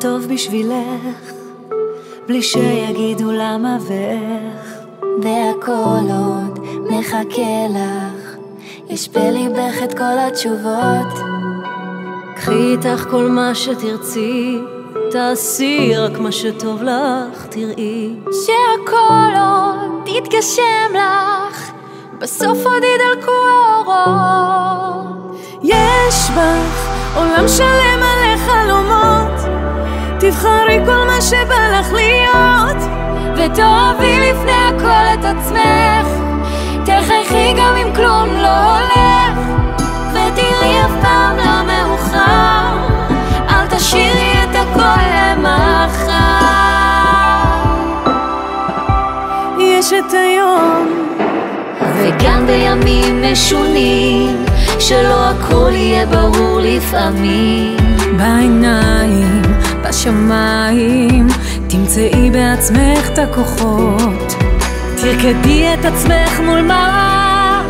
טוב בשבילך, בלי שיגידו למה ואיך, והכל עוד מחכה לך, יש בליבך את כל התשובות. קחי איתך כל מה שתרצי, תעשי רק מה שטוב לך, תראי שהכל עוד יתגשם לך, בסוף עוד ידלקו האורות. יש בך עולם שלם מלא חלומות, תבחרי כל מה שבא לך להיות, ותאהבי לפני הכל את עצמך, תחייכי גם אם כלום לא הולך, ותראי אף פעם לא מאוחר, אל תשאירי את הכל למחר. יש את היום וגם בימים משונים, שלא הכל יהיה ברור לפעמים. בעיניים, בשמיים, תמצאי בעצמך את הכוחות, תרקדי את עצמך מול מראה,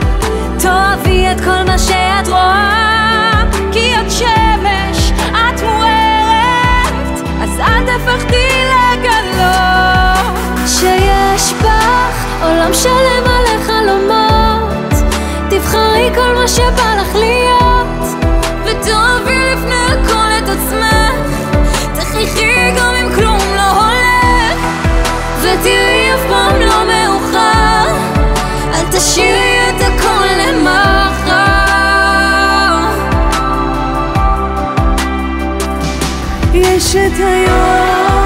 תאהבי את כל מה שאת רואה, כי את שמש, את מוארת, אז אל תפחדי לגלות שיש בך עולם שלם מלא חלומות, תבחרי כל מה שבא לך להיות, ותאהבי לפני הכל את עצמך, תחייכי גם אם כלום לא הולך, ותראי אף פעם לא מאוחר, אל תשאירי את הכל למחר. יש את היום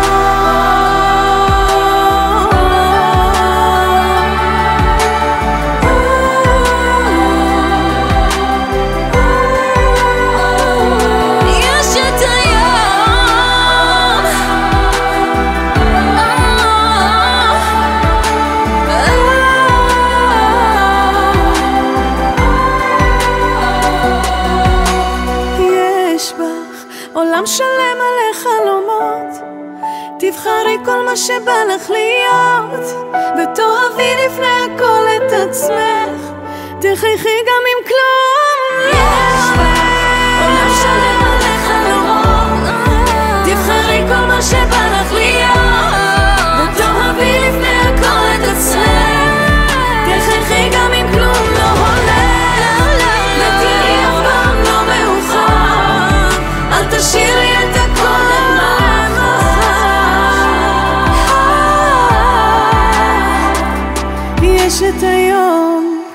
עולם שלם מלא חלומות, תבחרי כל מה שבא לך להיות, ותאהבי לפני הכל את עצמך, תחייכי גם אם כלום לא הולך. עולם שלם מלא חלומות, תבחרי כל מה שבא לך להיות, ותאהבי לפני הכל את עצמך, תחייכי גם אם כלום לא הולך, ותראי אף פעם לא מאוחר, אל תשאירי את הכל למחר. יש את היום